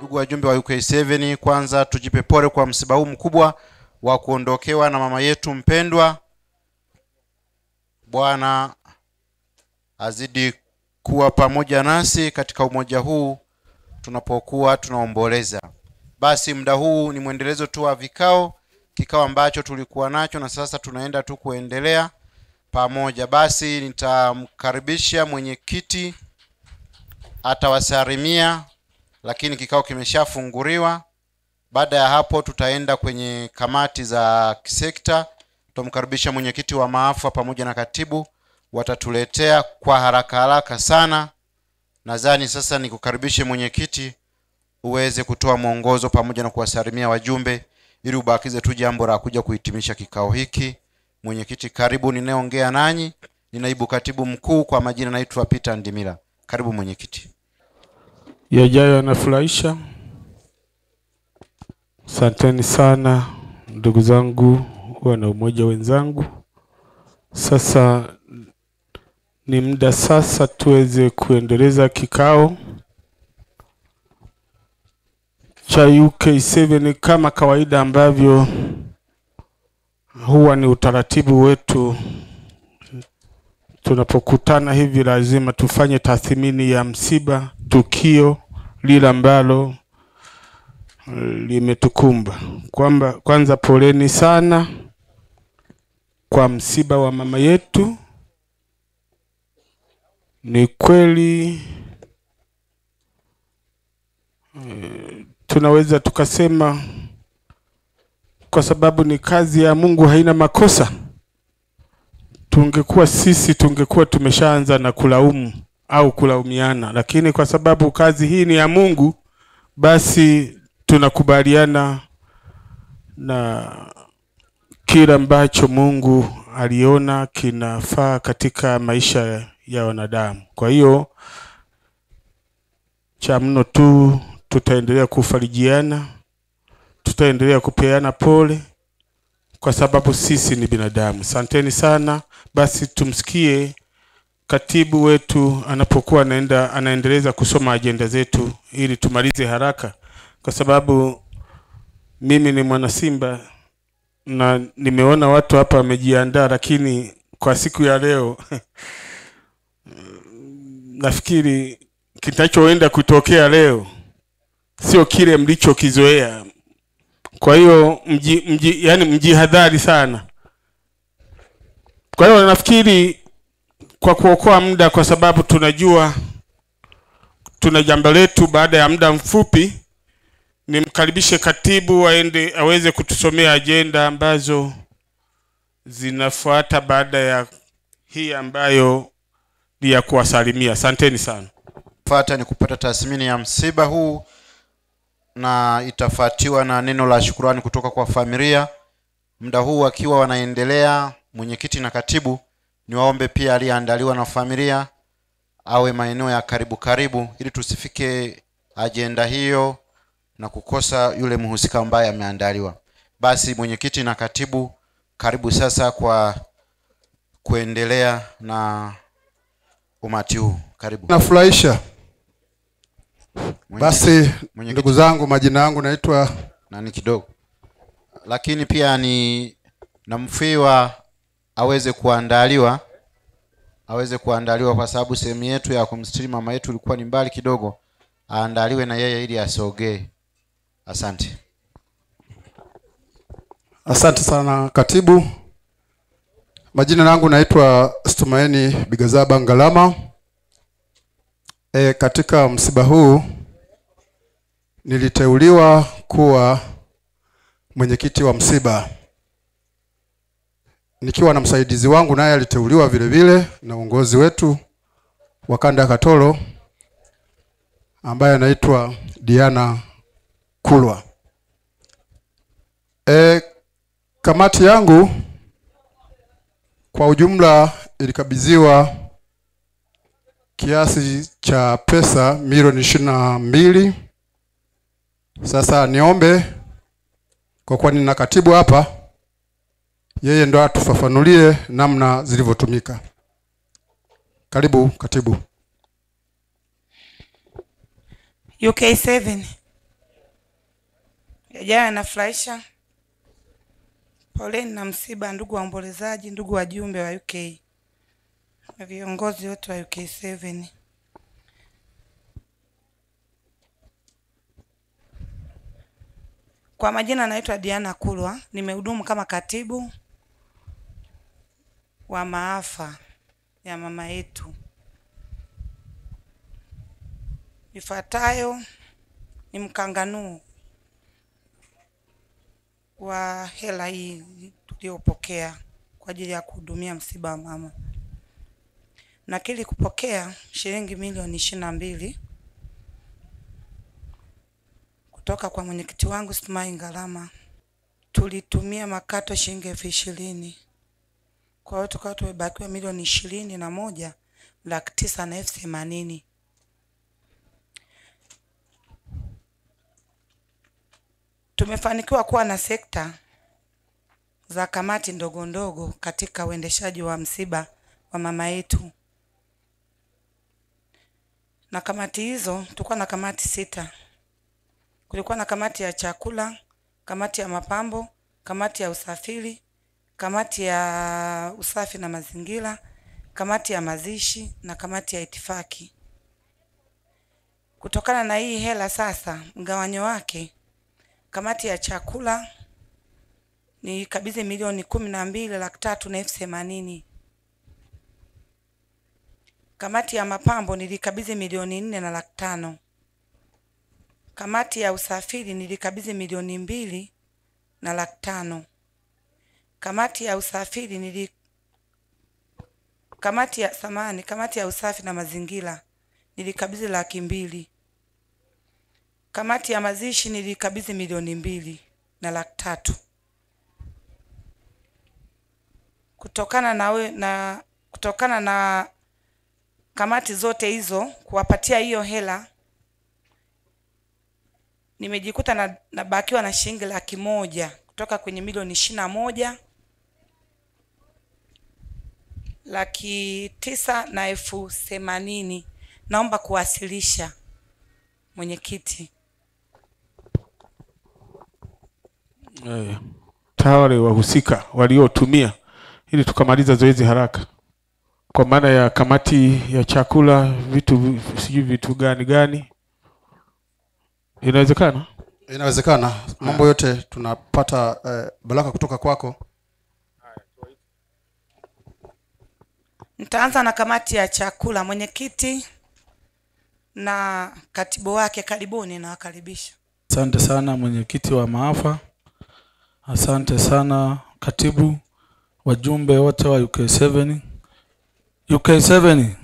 Ndugu wajumbe wa UK7, kwanza tujipe pole kwa msiba huu mkubwa wa kuondokewa na mama yetu mpendwa. Bwana azidi kuwa pamoja nasi katika umoja huu tunapokuwa tunaomboleza. Basi muda huu ni mwendelezo tu wa kikao ambacho tulikuwa nacho na sasa tunaenda tu kuendelea pamoja. Basi nitamkaribisha mwenyekiti atawasalimia, lakini kikao kimeshafunguliwa. Baada ya hapo tutaenda kwenye kamati za kisekta. Tutamkaribisha mwenyekiti wa maafa pamoja na katibu, watatuletea kwa haraka sana. Nadhani sasa nikukaribishe mwenyekiti uweze kutoa mwongozo pamoja na kuwasalimia wajumbe ili ubakize tu jambo la kuja kuhitimisha kikao hiki. Mwenyekiti, karibu. Ninayeongea nanyi ni naibu katibu mkuu, kwa majina naitwa Peter Ndimila. Karibu mwenyekiti. Yajayo yanafurahisha. Asanteni sana ndugu zangu, wana umoja wenzangu. Sasa ni muda sasa tuweze kuendeleza kikao cha UK7 kama kawaida ambavyo huwa ni utaratibu wetu. Tunapokutana hivi lazima tufanye tathmini ya msiba, tukio lile ambalo limetukumba. Kwanza poleni sana kwa msiba wa mama yetu. Ni kweli tunaweza tukasema kwa sababu ni kazi ya Mungu haina makosa. Tungekuwa tumeshaanza na kulaumu au kulaumiana, lakini kwa sababu kazi hii ni ya Mungu, basi tunakubaliana na kila ambacho Mungu aliona kinafaa katika maisha ya wanadamu. Kwa hiyo cha mno tu tutaendelea kufarijiana, tutaendelea kupeana pole kwa sababu sisi ni binadamu. Asanteni sana. Basi tumsikie katibu wetu anapokuwa anaendeleza kusoma agenda zetu ili tumalize haraka, kwa sababu mimi ni mwana Simba na nimeona watu hapa wamejiandaa, lakini kwa siku ya leo nafikiri kitachoenda kutokea leo sio kile mlichokizoea. Kwa hiyo mjihadhari sana. Kwa hiyo nafikiri kwa kuokoa muda, kwa sababu tunajua tuna jambo letu baada ya muda mfupi, nimkaribishe katibu aweze kutusomea agenda ambazo zinafuata baada ya hii ambayo ni ya kuwasalimia. Asanteni sana. Fuata ni kupata tathmini ya msiba huu na itafuatiwa na neno la shukrani kutoka kwa familia. Muda huu akiwa wanaendelea mwenyekiti na katibu, niwaombe pia aliandaliwa na familia awe maeneo ya karibu ili tusifike agenda hiyo na kukosa yule mhusika ambaye ameandaliwa. Basi mwenyekiti na katibu, karibu sasa kwa kuendelea na umati huu. Karibu. Nafurahisha. Basi ndugu zangu, majina yangu naitwa nani kidogo, lakini pia ni namfiwa aweze kuandaliwa kwa sababu sehemu yetu ya kumstiri mama yetu ilikuwa ni mbali kidogo. Aandaliwe na yeye ili asogee. Asante. Asante sana katibu. Majina yangu naitwa Stumaini Bigazaba Ngalama. Katika msiba huu niliteuliwa kuwa mwenyekiti wa msiba, nikiwa na msaidizi wangu naye aliteuliwa vile vile na uongozi wetu wa kanda ya Katoro ambaye anaitwa Diana Kulwa. Kamati yangu kwa ujumla ilikabidhiwa kiasi cha pesa milioni 22. Sasa niombe, kwa kuwa nina katibu hapa, yeye ndo atufafanulie namna zilivyotumika. Karibu katibu. UK7, Yajayo yanafurahisha. Poleni na msiba ndugu waombolezaji, ndugu wajumbe wa UK na viongozi wote wa UK7. Kwa majina naitwa Diana Kulwa, nimehudumu kama katibu wa maafa ya mama yetu. Ifuatayo ni mkanganuo wa hela hii tuliyopokea kwa ajili ya kuhudumia msiba wa mama. Nakili kupokea shilingi milioni 22 kutoka kwa mwenyekiti wangu Stumai Ngalama. Tulitumia makato shilingi 20,000. Kwa hiyo tukawa tumebakiwa milioni 21,980,000. Tumefanikiwa kuwa na sekta za kamati ndogo ndogo katika uendeshaji wa msiba wa mama yetu. Na kamati hizo tulikuwa na kamati 6. Kulikuwa na kamati ya chakula, kamati ya mapambo, kamati ya usafiri, kamati ya usafi na mazingira, kamati ya mazishi na kamati ya itifaki. Kutokana na hii hela sasa, mgawanyo wake, kamati ya chakula ni kabidhi milioni 12,380,000. Kamati ya mapambo nilikabidhi milioni 4,500,000. Kamati ya usafiri nilikabidhi milioni 2,500,000. Kamati ya usafiri kamati ya usafi na mazingira nilikabidhi 200,000. Kamati ya mazishi nilikabidhi milioni 2,300,000. Kutokana na kamati zote hizo kuwapatia hiyo hela, nimejikuta nabakiwa na shilingi 100,000 kutoka kwenye milioni 21,980,000. Naomba kuwasilisha mwenyekiti. Tawale wahusika waliotumia ili tukamaliza zoezi haraka. Kwa maana ya kamati ya chakula, vitu gani inawezekana? Inawezekana. Mambo yote tunapata baraka kutoka kwako. Nitaanza na kamati ya chakula. Mwenyekiti na katibu wake, karibuni na wakaribisha. Asante sana mwenyekiti wa maafa. Asante sana katibu, wajumbe wote wa UK7. UK7.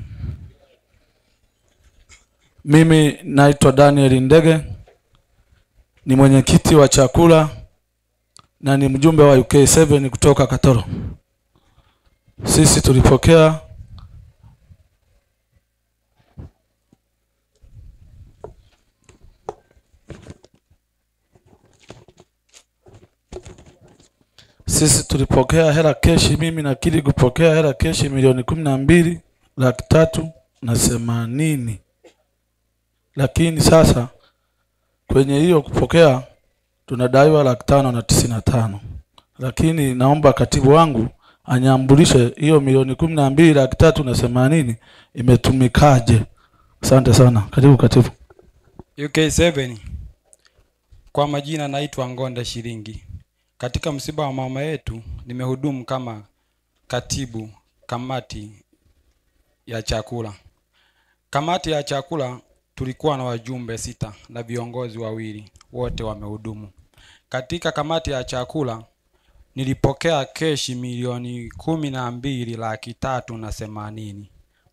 Mimi naitwa Daniel Ndege, ni mwenyekiti wa chakula na ni mjumbe wa UK7 kutoka Katoro. Sisi tulipokea hela keshi. Mimi nakiri kupokea hela keshi milioni 12,380,000. Lakini sasa kwenye hiyo kupokea tunadaiwa 595,000. Lakini naomba katibu wangu anyambulishe hiyo milioni 12,380,000 imetumikaje. Asante sana. Karibu katibu. UK7. Kwa majina naitwa Ngonda Shilingi. Katika msiba wa mama yetu nimehudumu kama katibu kamati ya chakula. Kamati ya chakula tulikuwa na wajumbe 6 na viongozi 2, wote wamehudumu. Katika kamati ya chakula nilipokea keshi milioni 12,380,000.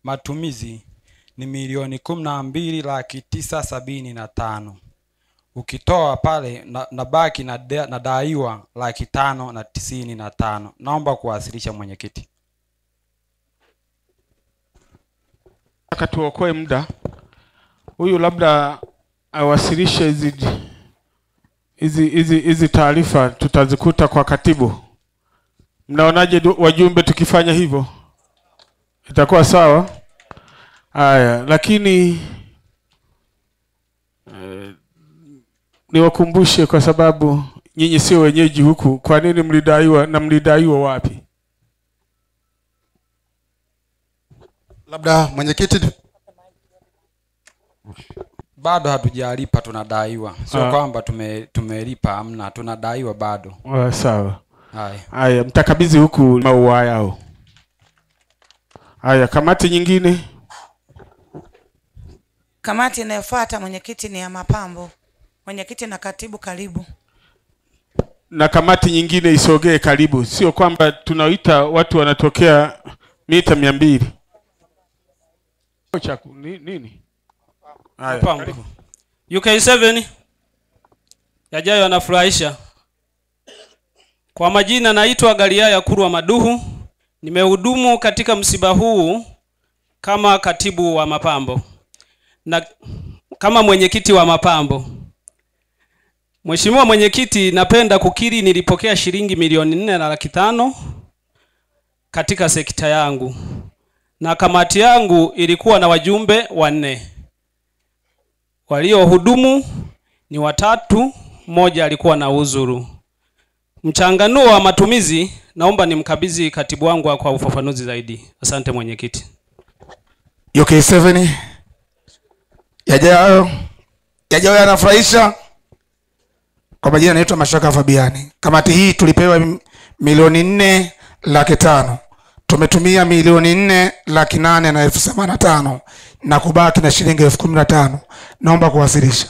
Matumizi ni milioni 12,975,000. Ukitoa pale nabaki nadaiwa 595,000. Naomba kuwasilisha mwenyekiti. Tuokoe muda. Huyu labda awasilishe hizi taarifa, tutazikuta kwa katibu. Mnaonaje wajumbe tukifanya hivyo? Itakuwa sawa? Haya, lakini niwakumbushe kwa sababu nyinyi sio wenyeji huku, kwa nini mlidaiwa na mlidaiwa wapi? Labda mwenyekiti. Bado hatujalipa, tunadaiwa. Sio kwamba tumelipa, amna, tunadaiwa bado. Sawa. Haya. Haya, mtakabidhi huku maua yao. Haya, kamati nyingine. Kamati inayofuata mwenyekiti ni ya mapambo. Mwenyekiti na katibu karibu. Na kamati nyingine isogee karibu. Sio kwamba tunaita watu wanatokea mita 200. Nini? Mapambo. UK7 yajayo yanafurahisha. Kwa majina naitwa Galiaya Kurwa Maduhu. Nimehudumu katika msiba huu kama katibu wa mapambo na kama mwenyekiti wa mapambo. Mheshimiwa Mwenyekiti, napenda kukiri nilipokea shilingi milioni 4.5 katika sekta yangu. Na kamati yangu ilikuwa na wajumbe 4. Waliohudumu ni 3, mmoja alikuwa na uzuru. Mchanganuo wa matumizi naomba nimkabidhi katibu wangu kwa ufafanuzi zaidi. Asante mwenyekiti. UK7 yajayo yanafurahisha. Kwa majina naitwa Mashaka Fabiani. Kamati hii tulipewa milioni 4,500,000. Tumetumia milioni 4,885,000 na kubaki na shilingi 15,000. Naomba kuwasilisha.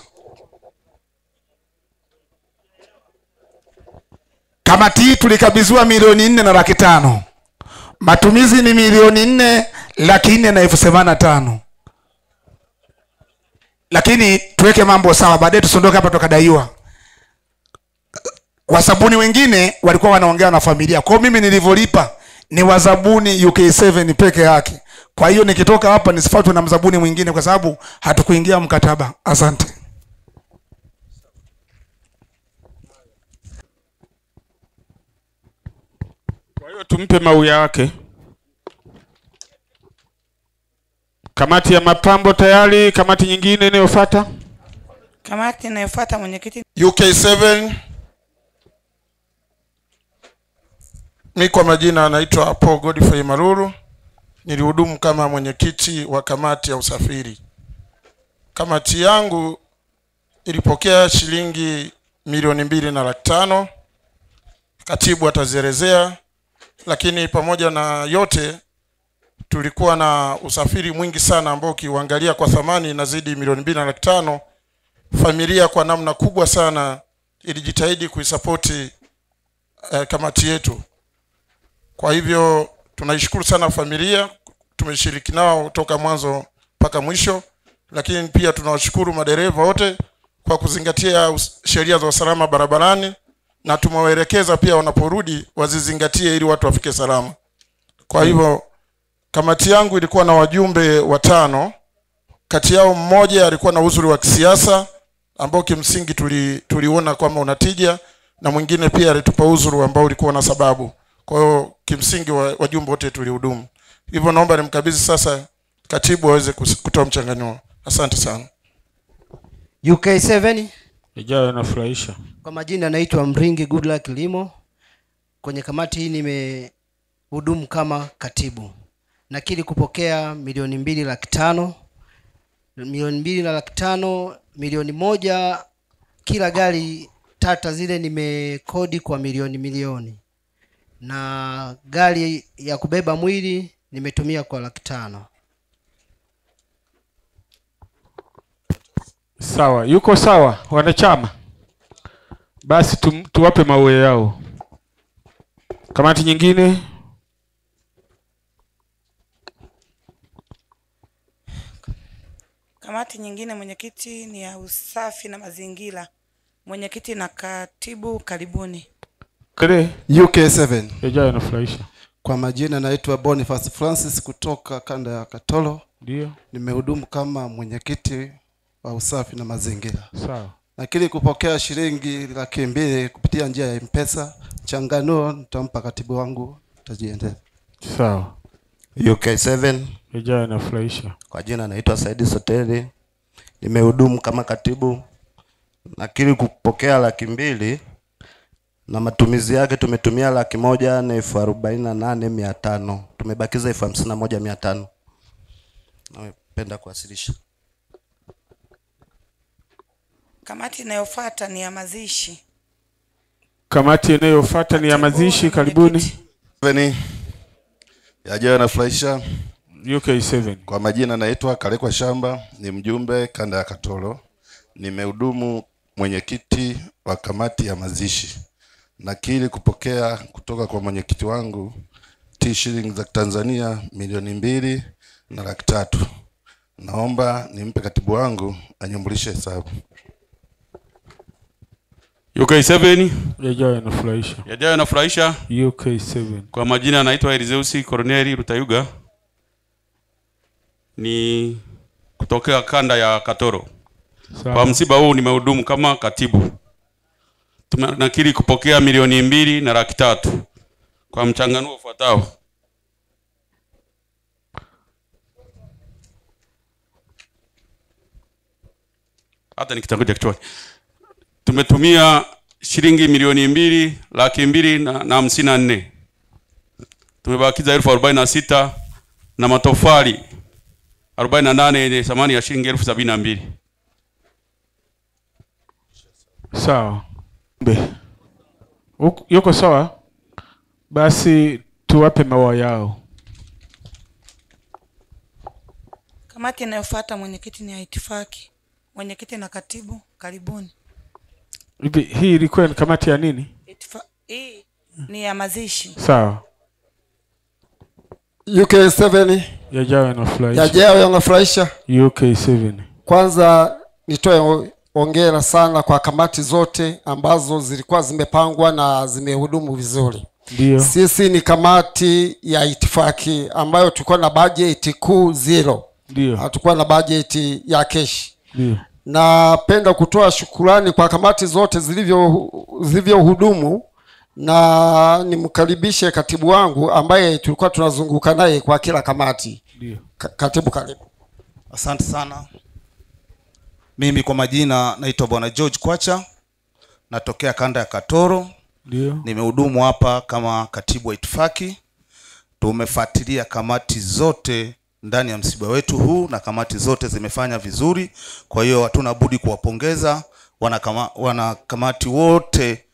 Kamati hii tulikabidhiwa milioni 4,500,000. Matumizi ni milioni 4,485,000. Lakini tuweke mambo sawa, baadaye tusondoke hapa tukadaiwa. Wasabuni wengine walikuwa wanaongea na familia. Kwa mimi nilivyolipa ni wazabuni UK7 peke yake. Kwa hiyo nikitoka hapa nisifuatwe na mzabuni mwingine kwa sababu hatukuingia mkataba. Asante. Kwa hiyo tumpe maua yake. Kamati ya mapambo tayari. Kamati nyingine inayofuata. Kamati inayofuata mwenyekiti UK7. Mimi kwa majina anaitwa Paul Godfrey Maruru. Nilihudumu kama mwenyekiti wa kamati ya usafiri. Kamati yangu ilipokea shilingi milioni 2,500,000. Katibu atazielezea, lakini pamoja na yote tulikuwa na usafiri mwingi sana ambao ukiangalia kwa thamani inazidi milioni 2,500,000. Familia kwa namna kubwa sana ilijitahidi kuisapoti kamati yetu. Kwa hivyo tunaishukuru sana familia, tumeshiriki nao toka mwanzo mpaka mwisho, lakini pia tunawashukuru madereva wote kwa kuzingatia sheria za usalama barabarani, na tumewaelekeza pia wanaporudi wazizingatie ili watu wafike salama. Kwa hivyo kamati yangu ilikuwa na wajumbe 5. Kati yao mmoja alikuwa na uzuri wa kisiasa ambao kimsingi tuliona kwamba unatija, na mwingine pia alitupa uzuri ambao ulikuwa na sababu. Kwa hiyo kimsingi wajumbe wote tulihudumu. Hivyo naomba nimkabidhi sasa katibu aweze kutoa mchanganuo. Asante sana. UK7 ijayo inafurahisha. Kwa majina naitwa Mringi Goodluck Limo. Kwenye kamati hii nimehudumu kama katibu. Nakiri kupokea milioni 2,500,000. Milioni 2,500,000, milioni 1 kila gari tata zile nimekodi kwa milioni. Na gari ya kubeba mwili nimetumia kwa 500,000. Sawa, yuko sawa wanachama. Basi tuwape maua yao. Kamati nyingine. Kamati nyingine mwenyekiti ni ya usafi na mazingira. Mwenyekiti na katibu karibuni. UK7 ijayo inafurahisha. Kwa majina naitwa Boniface Francis kutoka kanda ya Katoro. Ndio. Nimehudumu kama mwenyekiti wa usafi na mazingira. Sawa. Lakini kupokea shilingi 200,000 kupitia njia ya M-Pesa. Changanuo nitampa katibu wangu, tajiendelea. Sawa. UK7 ijayo inafurahisha. Kwa jina naitwa Saidi Soteli. Nimehudumu kama katibu nakiri kupokea 200,000 na matumizi yake tumetumia 1,000,000 na 48,500. Tumebakiza 51,500. Napenda kuwasilisha. Kamati inayofuata ni ya mazishi. Kamati inayofuata ni ya mazishi. Karibuni. Yajayo yanafurahisha. UK7. Kwa majina naitwa Kalekwa Shamba, ni mjumbe kanda ya Katoro. Nimehudumu mwenyekiti wa kamati ya mazishi. Nakiri kupokea kutoka kwa mwenyekiti wangu shilingi za Tanzania 2,200,000 na 300,000. Naomba nimpe katibu wangu anyumbulishe hesabu. UK7. Yajayo yanafurahisha. Yajayo yanafurahisha. UK7. Kwa majina naitwa Elizeusi Corneli Rutayuga. Ni kutokea kanda ya Katoro. Sawa. Kwa msiba huu nimehudumu kama katibu. Tunakiri kupokea 2,200,000 na 300,000 kwa mchanganuo ufuatao. Hata nikitangulia kichwani. Tumetumia shilingi 2,200,000 na 54,000. Tumebakiza 46,000 na matofali 48 yenye thamani ya shilingi 72,000. Sawa. Yuko sawa? Basi tuwape maua yao. Kamati inayofuata mwenyekiti ni ya itifaki. Mwenyekiti na katibu, karibuni. Hii ilikuwa ni kamati ya nini? Hii ni ya mazishi. Sawa. UK7. Yajayo yanafurahisha. Yajayo yanafurahisha. UK7. Kwanza nitoe hongera sana kwa kamati zote ambazo zilikuwa zimepangwa na zimehudumu vizuri. Ndio. Sisi ni kamati ya itifaki ambayo tulikuwa na budget kuu 0. Ndio. Hatukuwa na budget ya keshi. Ndio. Napenda kutoa shukrani kwa kamati zote zilivyohudumu na nimkaribishe katibu wangu ambaye tulikuwa tunazunguka naye kwa kila kamati. Ndio. Katibu, karibu. Asante sana. Mimi kwa majina naitwa Bwana George Kwacha. Natokea kanda ya Katoro. Ndio. Nimehudumu hapa kama katibu wa itifaki. Tumefuatilia kamati zote ndani ya msiba wetu huu na kamati zote zimefanya vizuri. Kwa hiyo hatuna budi kuwapongeza wanakamati wote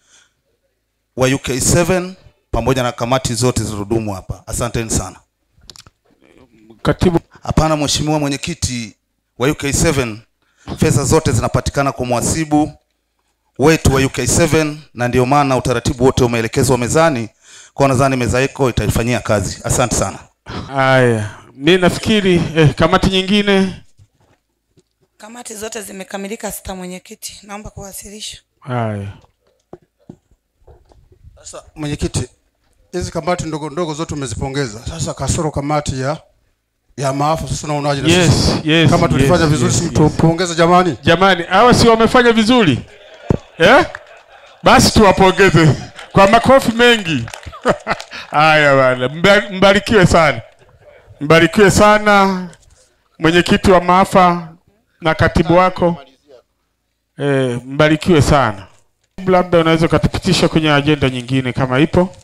wa UK7 pamoja na kamati zote zilizohudumu hapa. Asanteni sana. Katibu. Hapana mheshimiwa mwenyekiti wa UK7, pesa zote zinapatikana kwa mhasibu wetu wa UK7 na ndio maana utaratibu wote umeelekezwa mezani. Kwa nadhani meza yako itaifanyia kazi. Asante sana. Haya, mimi nafikiri kamati nyingine. Kamati zote zimekamilika sita mwenyekiti. Naomba kuwasilisha. Haya. Sasa mwenyekiti, hizi kamati ndogo ndogo zote umezipongeza. Sasa kasoro kamati ya maafa sasa unaonaje na sisi? Yes, kama tulifanya vizuri tupongeze jamani. Jamani, hawa si wamefanya vizuri? Basi tuwapongeze kwa makofi mengi. Haya bwana, mbarikiwe sana. Mbarikiwe sana mwenyekiti wa maafa na katibu wako. Mbarikiwe sana. Labda unaweza kutupitisha kwenye agenda nyingine kama ipo.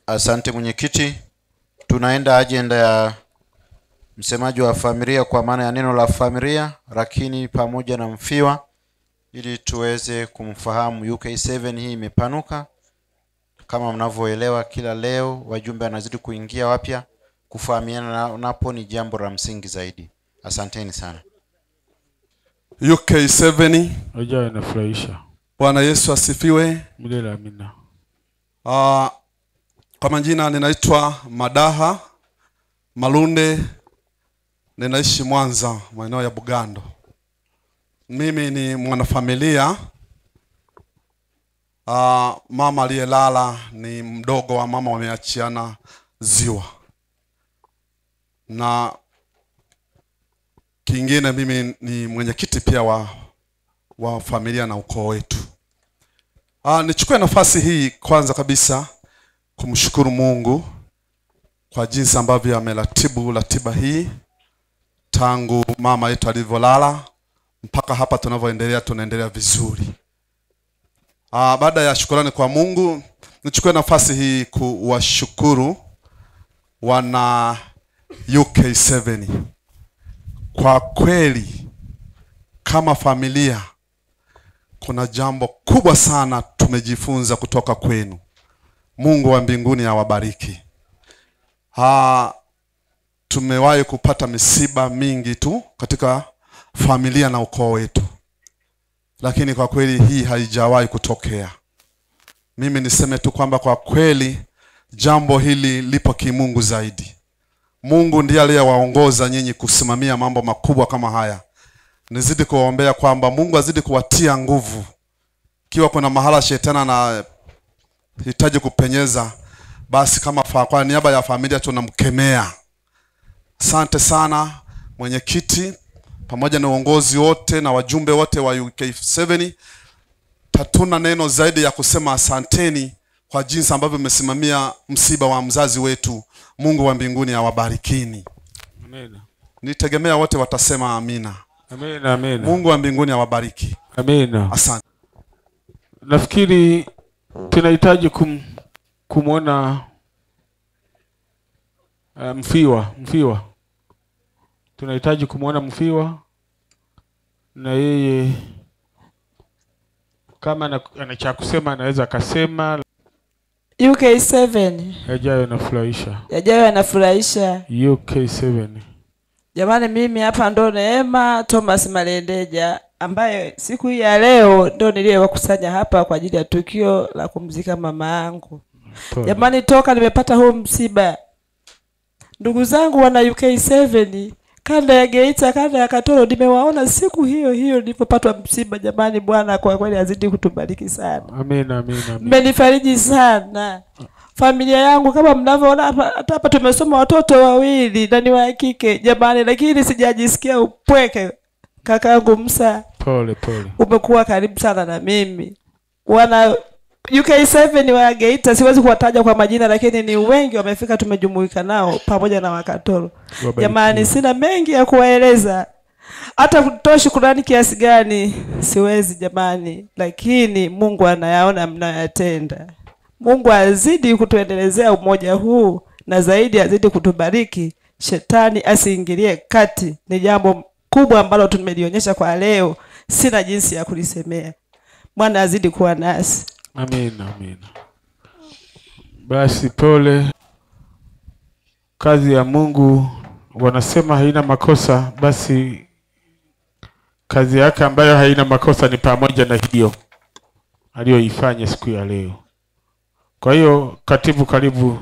Asante mwenyekiti. Tunaenda agenda ya msemaji wa familia kwa maana ya neno la familia, lakini pamoja na mfiwa ili tuweze kumfahamu. UK7 hii imepanuka kama mnavyoelewa, kila leo wajumbe wanazidi kuingia wapya. Kufahamiana napo ni jambo la msingi zaidi. Asanteni sana. UK7. Hoja inafurahisha. Bwana Yesu asifiwe. Milele amina. Kwa majina ninaitwa Madaha Malunde, ninaishi Mwanza, maeneo ya Bugando. Mimi ni mwanafamilia. Mama aliyelala ni mdogo wa mama, wameachiana ziwa. Na kingine mimi ni mwenyekiti pia wa familia na ukoo wetu. Nichukue nafasi hii kwanza kabisa kumshukuru Mungu kwa jinsi ambavyo ameratibu ratiba hii tangu mama yetu alivyolala mpaka hapa tunavyoendelea, tunaendelea vizuri. Baada ya shukrani kwa Mungu, nichukue nafasi hii kuwashukuru wana UK7. Kwa kweli kama familia kuna jambo kubwa sana tumejifunza kutoka kwenu. Mungu wa mbinguni awabariki. Tumewahi kupata misiba mingi tu katika familia na ukoo wetu, lakini kwa kweli hii haijawahi kutokea. Mimi niseme tu kwamba kwa kweli jambo hili lipo kimungu zaidi. Mungu ndiye aliyewaongoza nyinyi kusimamia mambo makubwa kama haya. Nizidi kuwaombea kwamba Mungu azidi kuwatia nguvu. Kiwa kuna mahala shetani anahitaji kupenyeza, basi kama kwa niaba ya familia tunamkemea. Asante sana mwenyekiti pamoja na uongozi wote na wajumbe wote wa UK7. Hatuna neno zaidi ya kusema asanteni kwa jinsi ambavyo mmesimamia msiba wa mzazi wetu. Mungu wa mbinguni awabarikini. Amina. Nitegemea wote watasema amina. Amina, amina. Mungu wa mbinguni awabariki. Amina. Asante. Nafikiri tunahitaji kumwona mfiwa. Tunahitaji kumwona mfiwa na yeye kama ana cha kusema anaweza akasema. UK7. Yajayo yanafurahisha. Yajayo yanafurahisha. UK7. Jamani, mimi hapa ndo Neema Thomas Malendeja ambaye siku hii ya leo ndo niliyewakusanya hapa kwa ajili ya tukio la kumzika mama yangu. Jamani, toka nimepata huu msiba, ndugu zangu wana UK7 kanda ya Geita, kanda ya Katoro, nimewaona siku hiyo nilipopatwa msiba. Jamani, Bwana kwa kweli azidi kutubariki sana. Amina, amina. Mmenifariji sana. Familia yangu kama mnavyoona hapa tumesoma watoto wawili na ni wa kike jamani, lakini sijajisikia upweke. Kakaangu Musa, pole. Umekuwa karibu sana na mimi. Wana UK7 wa Geita siwezi kuwataja kwa majina, lakini ni wengi wamefika, tumejumuika nao pamoja na Wakatoro. Jamani, sina mengi ya kuwaeleza. Hata kutoa shukrani kiasi gani siwezi jamani, lakini Mungu anayaona mnayotenda. Mungu azidi kutuendelezea umoja huu na zaidi azidi kutubariki. Shetani asiingilie kati. Ni jambo kubwa ambalo tumelionyesha kwa leo. Sina jinsi ya kulisemea. Bwana azidi kuwa nasi. Amina. Basi pole. Kazi ya Mungu wanasema haina makosa, basi kazi yake ambayo haina makosa ni pamoja na hiyo aliyoifanya siku ya leo. Kwa hiyo katibu, karibu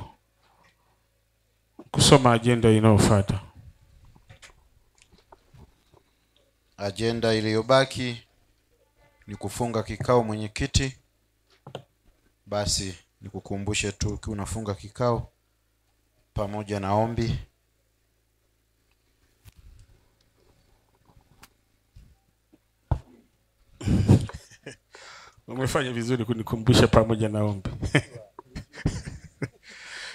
kusoma agenda inayofuata. Agenda iliyobaki ni kufunga kikao mwenyekiti. Basi nikukumbushe tu ukiwa unafunga kikao pamoja na ombi. Umefanya vizuri kunikumbusha pamoja na ombi.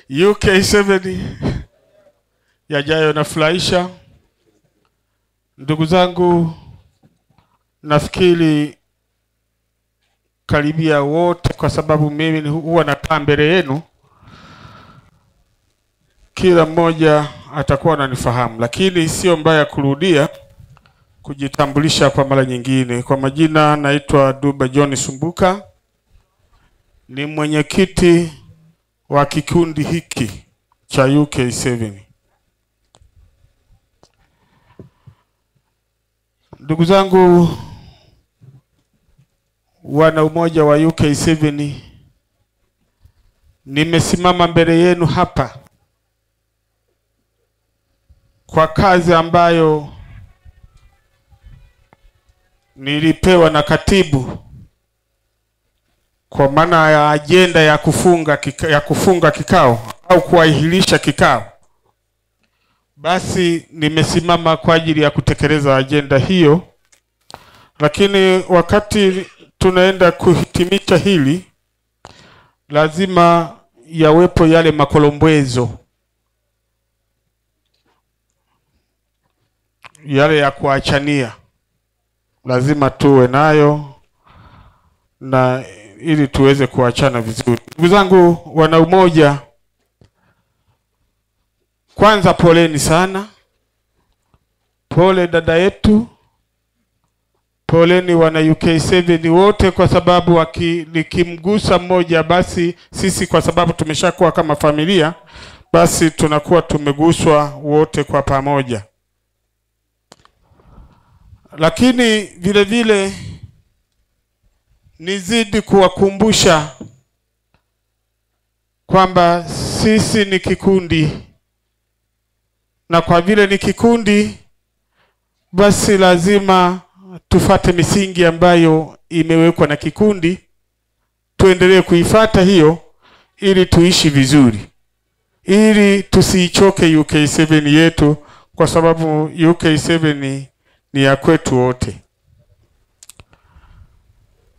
UK7 yajayo nafurahisha. Ndugu zangu, nafikiri karibia wote, kwa sababu mimi huwa nakaa mbele yenu, kila mmoja atakuwa ananifahamu, lakini sio mbaya kurudia kujitambulisha kwa mara nyingine. Kwa majina naitwa Duba John Sumbuka, ni mwenyekiti wa kikundi hiki cha UK7. Ndugu zangu wana umoja wa UK7, nimesimama mbele yenu hapa kwa kazi ambayo nilipewa na katibu, kwa maana ya agenda ya kufunga kikao au kuahirisha kikao. Basi nimesimama kwa ajili ya kutekeleza agenda hiyo, lakini wakati tunaenda kuhitimisha hili, lazima yawepo yale makolombwezo yale ya kuachania, lazima tuwe nayo na ili tuweze kuachana vizuri. Ndugu zangu wana umoja, kwanza poleni sana. Pole dada yetu, poleni wana UK7 wote, kwa sababu likimgusa mmoja basi sisi, kwa sababu tumeshakuwa kama familia, basi tunakuwa tumeguswa wote kwa pamoja. Lakini vile vile nizidi kuwakumbusha kwamba sisi ni kikundi, na kwa vile ni kikundi basi lazima tufate misingi ambayo imewekwa na kikundi, tuendelee kuifata hiyo ili tuishi vizuri, ili tusiichoke UK7 yetu, kwa sababu UK7 ni ya kwetu wote.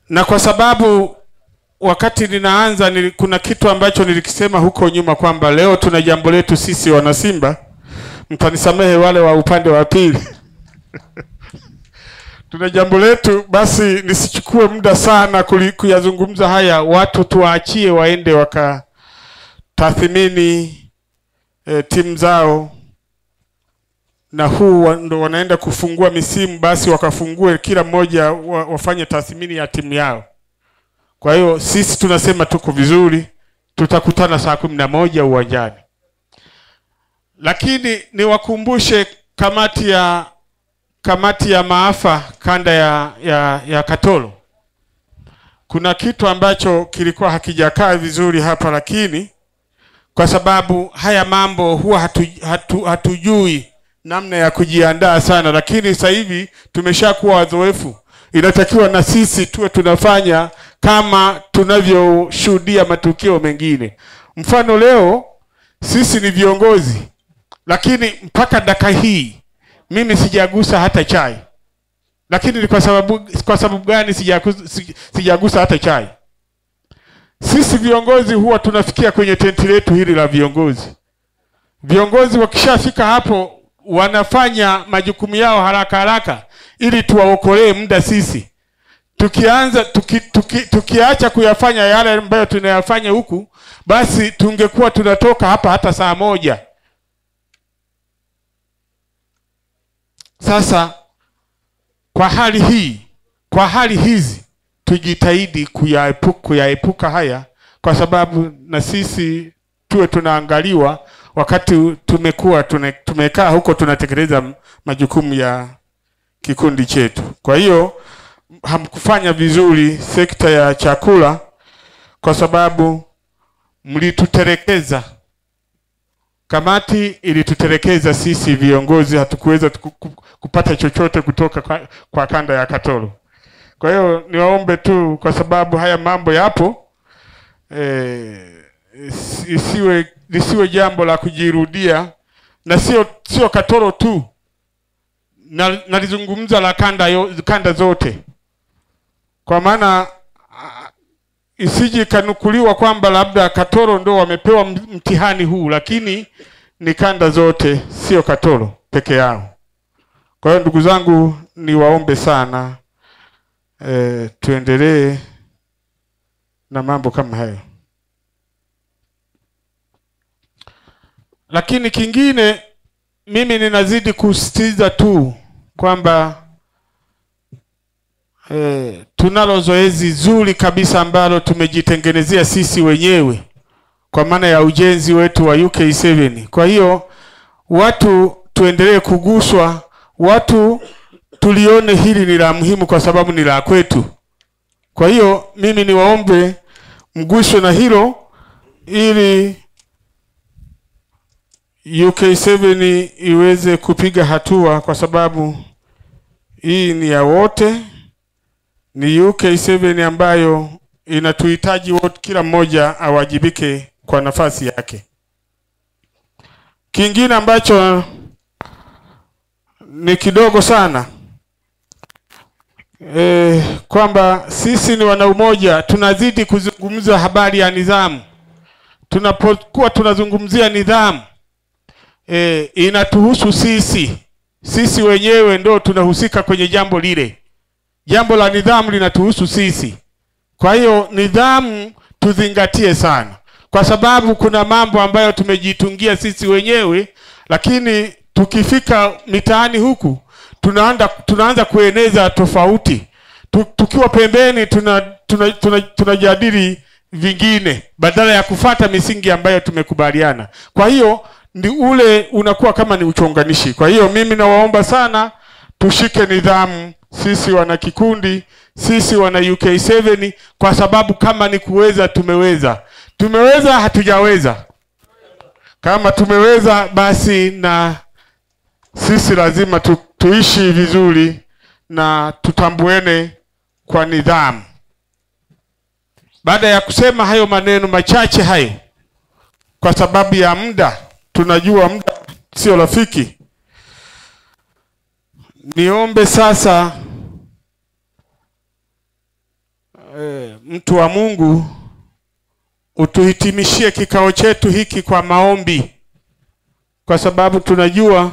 Na kwa sababu wakati ninaanza kuna kitu ambacho nilikisema huko nyuma kwamba leo tuna jambo letu sisi wana Simba, mtanisamehe wale wa upande wa pili. Tuna jambo letu, basi nisichukue muda sana kuyazungumza haya. Watu tuwaachie waende wakatathmini timu zao, na huu ndo wanaenda kufungua misimu, basi wakafungue kila mmoja wafanye tathmini ya timu yao. Kwa hiyo sisi tunasema tuko vizuri, tutakutana saa 11 uwanjani. Lakini niwakumbushe kamati ya maafa kanda ya Katoro. Kuna kitu ambacho kilikuwa hakijakaa vizuri hapa, lakini kwa sababu haya mambo huwa hatujui namna ya kujiandaa sana, lakini sasa hivi tumeshakuwa wazoefu. Inatakiwa na sisi tuwe tunafanya kama tunavyoshuhudia matukio mengine. Mfano leo sisi ni viongozi, lakini mpaka dakika hii mimi sijagusa hata chai. Lakini ni kwa sababu gani sijagusa hata chai? Sisi viongozi huwa tunafikia kwenye tenti letu hili la viongozi. Viongozi wakishafika hapo wanafanya majukumu yao haraka haraka ili tuwaokolee muda sisi. Tukiacha kuyafanya yale ambayo tunayafanya huku, basi tungekuwa tunatoka hapa hata saa 1. Sasa kwa hali hizi tujitahidi kuyaepuka haya, kwa sababu na sisi tuwe tunaangaliwa wakati tumekaa huko tunatekeleza majukumu ya kikundi chetu. Kwa hiyo hamkufanya vizuri sekta ya chakula, kwa sababu mlitutelekeza. Kamati ilitutelekeza sisi viongozi, hatukuweza kupata chochote kutoka kwa kanda ya Katoro. Kwa hiyo niwaombe tu, kwa sababu haya mambo yapo, lisiwe jambo la kujirudia, na sio Katoro tu, nalizungumza la kanda zote, kwa maana isije kanukuliwa kwamba labda Katoro ndo wamepewa mtihani huu, lakini ni kanda zote, sio Katoro peke yao. Kwa hiyo ndugu zangu, niwaombe sana tuendelee na mambo kama hayo. Lakini kingine, mimi ninazidi kusisitiza tu kwamba tunalo zoezi zuri kabisa ambalo tumejitengenezea sisi wenyewe kwa maana ya ujenzi wetu wa UK7. Kwa hiyo watu tuendelee kuguswa, watu tulione hili ni la muhimu, kwa sababu ni la kwetu. Kwa hiyo mimi niwaombe mguswe na hilo, ili UK7 iweze kupiga hatua, kwa sababu hii ni ya wote. Ni UK7 ambayo inatuhitaji wote, kila mmoja awajibike kwa nafasi yake. Kingine ambacho ni kidogo sana, kwamba sisi ni wana umoja, tunazidi kuzungumza habari ya nidhamu. tunapokuwa tunazungumzia nidhamu, inatuhusu sisi wenyewe ndo tunahusika kwenye jambo lile. Jambo la nidhamu linatuhusu sisi. Kwa hiyo nidhamu tuzingatie sana, kwa sababu kuna mambo ambayo tumejitungia sisi wenyewe, lakini tukifika mitaani huku tunaanza kueneza tofauti. Tukiwa pembeni tunajadili vingine badala ya kufata misingi ambayo tumekubaliana. Kwa hiyo ni ule unakuwa kama ni uchonganishi. Kwa hiyo mimi nawaomba sana tushike nidhamu, sisi wana kikundi, sisi wana UK7, kwa sababu kama ni kuweza tumeweza, hatujaweza. Kama tumeweza, basi na sisi lazima tuishi vizuri na tutambuene kwa nidhamu. Baada ya kusema hayo maneno machache hayo, kwa sababu ya muda, tunajua muda sio rafiki, niombe sasa mtu wa Mungu utuhitimishie kikao chetu hiki kwa maombi, kwa sababu tunajua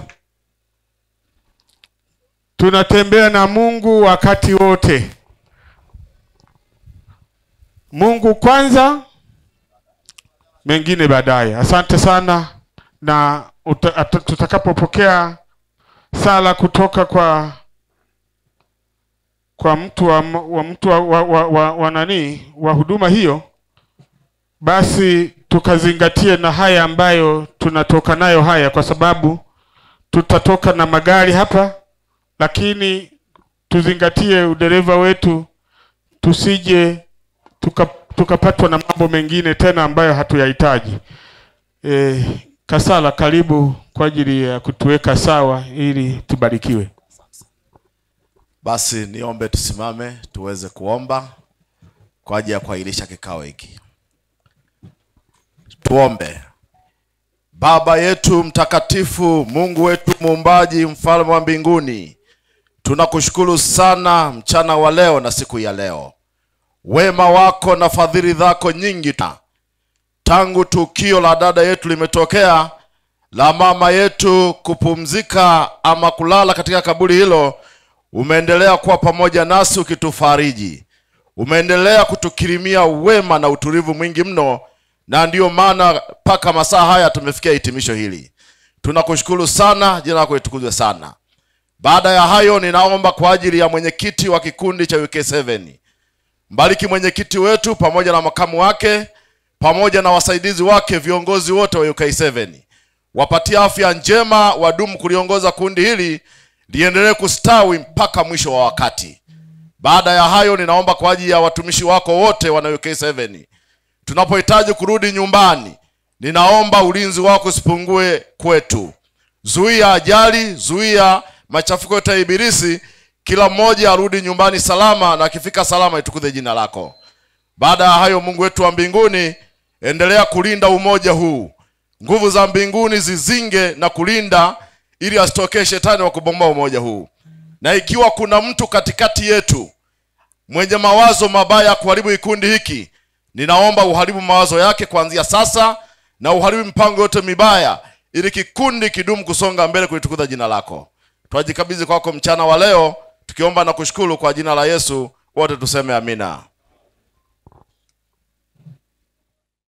tunatembea na Mungu wakati wote. Mungu kwanza, mengine baadaye. Asante sana, na tutakapopokea sala kutoka kwa mtu wa huduma hiyo, basi tukazingatie na haya ambayo tunatoka nayo haya, kwa sababu tutatoka na magari hapa, lakini tuzingatie udereva wetu, tusije tukapatwa na mambo mengine tena ambayo hatuyahitaji. Kasala, karibu kwa ajili ya kutuweka sawa ili tubarikiwe. Basi niombe tusimame tuweze kuomba kwa ajili ya kuahirisha kikao hiki. Tuombe. Baba yetu mtakatifu, Mungu wetu muumbaji, mfalme wa mbinguni, tunakushukuru sana mchana wa leo na siku ya leo. Wema wako na fadhili zako nyingi tangu tukio la dada yetu limetokea, la mama yetu kupumzika ama kulala katika kaburi hilo, umeendelea kuwa pamoja nasi ukitufariji. Umeendelea kutukirimia wema na utulivu mwingi mno, na ndiyo maana paka masaa haya tumefikia hitimisho hili. Tunakushukuru sana, jina lako litukuzwe sana. Baada ya hayo, ninaomba kwa ajili ya mwenyekiti wa kikundi cha UK7. Mbariki mwenyekiti wetu pamoja na makamu wake, pamoja na wasaidizi wake, viongozi wote wa UK7. Wapatie afya njema, wadumu kuliongoza kundi hili liendelee kustawi mpaka mwisho wa wakati. Baada ya hayo, ninaomba kwa ajili ya watumishi wako wote wana UK7. Tunapohitaji kurudi nyumbani, ninaomba ulinzi wako usipungue kwetu. Zuia ajali, zuia machafuko yote ya ibilisi, kila mmoja arudi nyumbani salama, na akifika salama itukuze jina lako. Baada ya hayo, Mungu wetu wa mbinguni, endelea kulinda umoja huu. Nguvu za mbinguni zizinge na kulinda, ili asitokee shetani wa kubomoa umoja huu. Na ikiwa kuna mtu katikati yetu mwenye mawazo mabaya kuharibu kikundi hiki, ninaomba uharibu mawazo yake kuanzia sasa, na uharibu mpango yote mibaya, ili kikundi kidumu kusonga mbele kulitukuza jina lako. Twajikabidhi kwako mchana wa leo, tukiomba na kushukuru kwa jina la Yesu, wote tuseme amina.